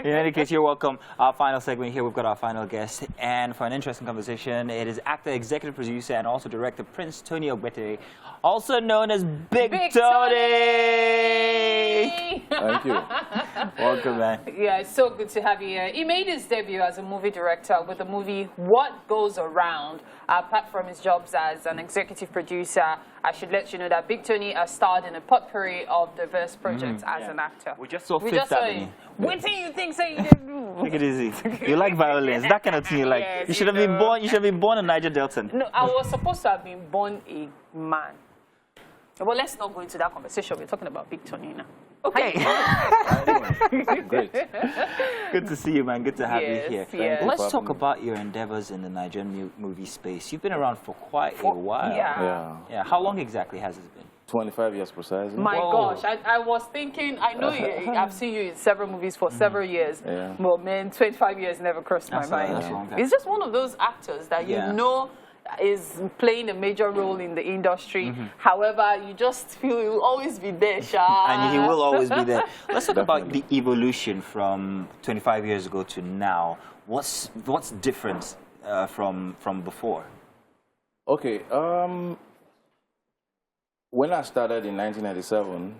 In any case, you're welcome. Our final segment here, we've got our final guest. And for an interesting conversation, it is actor, executive producer, and also director Prince Tony Ogbetere, also known as Big Tony! Thank you. Welcome, man. Yeah, it's so good to have you here. He made his debut as a movie director with the movie What Goes Around. Apart from his jobs as an executive producer, I should let you know that Big Tony has starred in a potpourri of diverse projects as an actor. We just saw Fifth Avenue. What do you think say you didn't do? Take it easy. You like violence, that kind of thing you like. Yes, you should have been born. You should have been born in Niger Delta. No, I was supposed to have been born a man. Well, let's not go into that conversation. We're talking about Big Tony now. Okay. Great. Good to see you, man. Good to have you here. Yes. Let's talk about your endeavors in the Nigerian movie space. You've been around for quite a while. Yeah. How long exactly has it been? 25 years precisely. My gosh, I was thinking, I know I've seen you in several movies for several years. Yeah. Well, man, 25 years never crossed my mind. It's just one of those actors that you know is playing a major role in the industry. However, you just feel he will always be there, Sha. And he will always be there. Let's talk about the evolution from 25 years ago to now. What's different from before? Okay. When I started in 1997,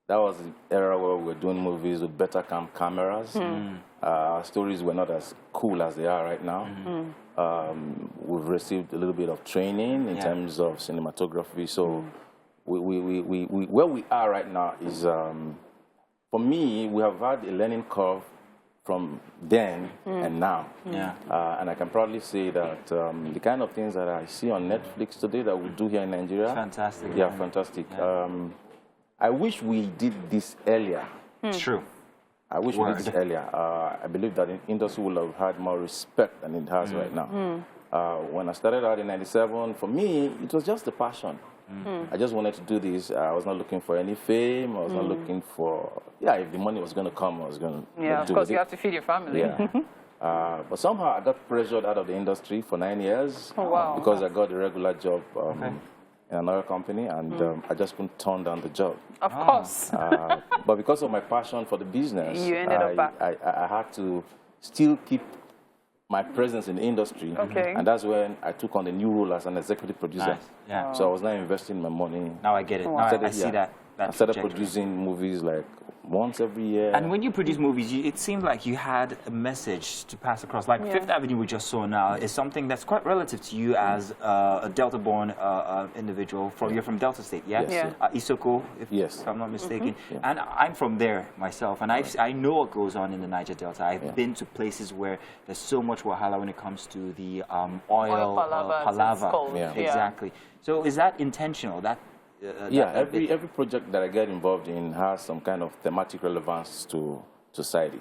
that was the era where we were doing movies with better cameras. Our stories were not as cool as they are right now. We've received a little bit of training in terms of cinematography. So where we are right now is, for me, we have had a learning curve from then and now. And I can proudly say that the kind of things that I see on Netflix today that we do here in Nigeria. Fantastic. Yeah, fantastic. I wish we did this earlier. True. I wish we did this earlier. I believe that the industry would have had more respect than it has right now. When I started out in 97, for me, it was just a passion. I just wanted to do this. I was not looking for any fame. I was not looking for, if the money was going to come, I was going to do it. Of course, you have to feed your family. But somehow I got pressured out of the industry for 9 years because I got a regular job in another company, and I just couldn't turn down the job. Of course. But because of my passion for the business, you ended up back. I had to still keep my presence in the industry. And that's when I took on the new role as an executive producer. So I was now investing my money. Now I get it. Now I see that. I started producing movies like once every year. And when you produce movies, it seemed like you had a message to pass across. Like Fifth Avenue we just saw now is something that's quite relative to you as a Delta-born individual. You're from Delta State, Isoko, if I'm not mistaken. And I'm from there myself, and I know what goes on in the Niger Delta. I've been to places where there's so much wahala when it comes to the oil palava. Exactly. So is that intentional? Every project that I get involved in has some kind of thematic relevance to society.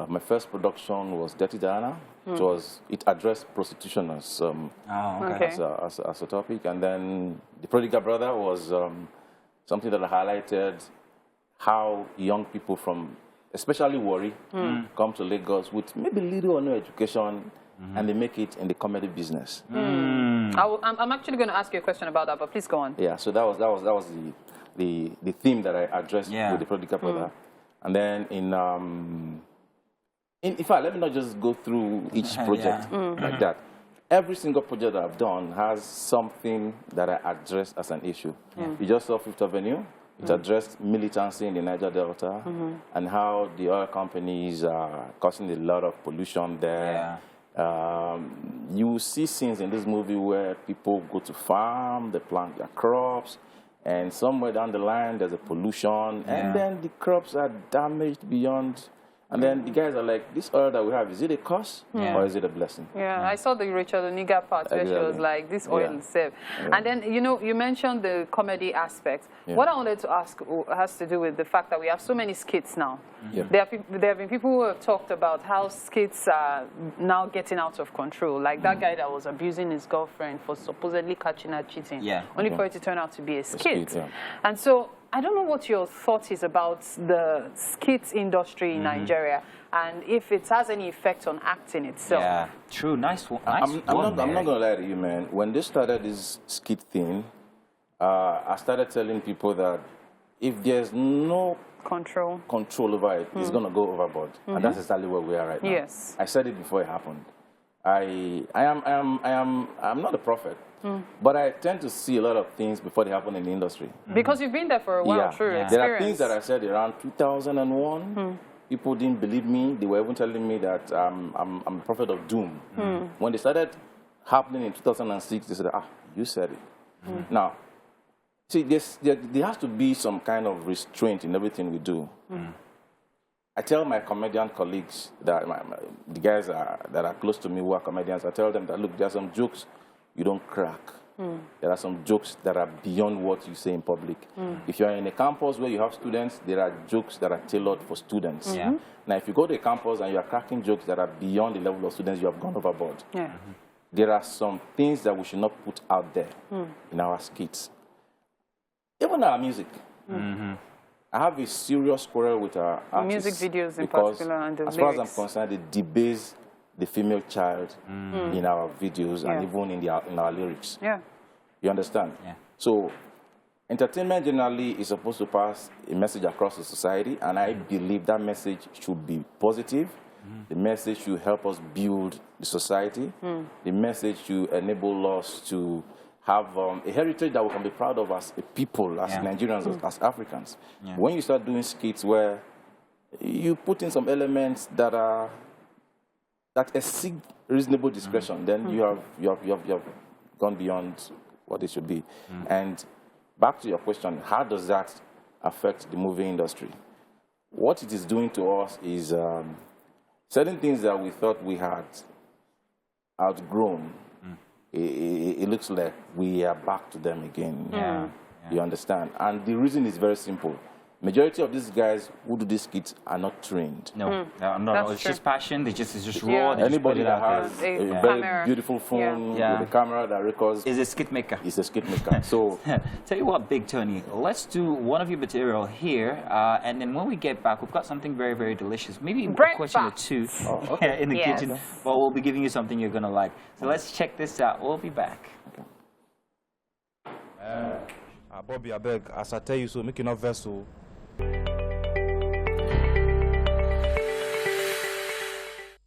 My first production was Dirty Diana. It addressed prostitution as a topic, and then The Prodigal Brother was something that highlighted how young people from, especially Warri, come to Lagos with maybe little or no education, and they make it in the comedy business. I'm actually going to ask you a question about that, but please go on. Yeah, so that was the theme that I addressed with The Prodigal Brother. And then in fact, let me not just go through each project like that. Every single project that I've done has something that I address as an issue. You just saw Fifth Avenue. It addressed militancy in the Niger Delta and how the oil companies are causing a lot of pollution there. You will see scenes in this movie where people go to farm, they plant their crops, and somewhere down the line there's a pollution, and then the crops are damaged beyond. And then the guys are like, this oil that we have, is it a curse or is it a blessing? I saw the Rachel Oniga part where she was like, this oil is safe. And then, you mentioned the comedy aspect. What I wanted to ask has to do with the fact that we have so many skits now. There have been people who have talked about how skits are now getting out of control. Like that guy that was abusing his girlfriend for supposedly catching her cheating, only for it to turn out to be a skit. And so, I don't know what your thought is about the skits industry in Nigeria, and if it has any effect on acting itself. Yeah, true. Nice one. I'm not going to lie to you, man. When they started this skit thing, I started telling people that if there's no control over it, it's going to go overboard. And that's exactly where we are right now. Yes. I said it before it happened. I'm not a prophet, but I tend to see a lot of things before they happen in the industry. Because you've been there for a while, true. There are things that I said around 2001. People didn't believe me. They were even telling me that I'm a prophet of doom. When they started happening in 2006, they said, you said it. Now, see, there has to be some kind of restraint in everything we do. I tell my comedian colleagues, that the guys that are close to me who are comedians, I tell them that, look, there are some jokes you don't crack. There are some jokes that are beyond what you say in public. If you're in a campus where you have students, there are jokes that are tailored for students. Now, if you go to a campus and you are cracking jokes that are beyond the level of students, you have gone overboard. There are some things that we should not put out there in our skits. Even our music. I have a serious quarrel with our artists. Music videos in particular and the as lyrics. far as I'm concerned, they debase the female child in our videos and even in our lyrics. You understand? So entertainment generally is supposed to pass a message across the society, and I believe that message should be positive. The message should help us build the society. The message should enable us to have a heritage that we can be proud of as a people, as Nigerians, as Africans. When you start doing skits where you put in some elements that exceed reasonable discretion, then you have gone beyond what it should be. And back to your question, how does that affect the movie industry? What it is doing to us is certain things that we thought we had outgrown. It looks like we are back to them again. You understand? And the reason is very simple. Majority of these guys who do these skits are not trained. No, it's just passion. It's just raw. Anybody that has a very beautiful phone with a camera that records is a skit maker. Is a skit maker. So, tell you what, Big Tony, let's do one of your material here, and then when we get back, we've got something very, very delicious. Maybe a question or two in the kitchen, but we'll be giving you something you're gonna like. So let's check this out. We'll be back. Bobby, I beg, as I tell you so, make it not vessel.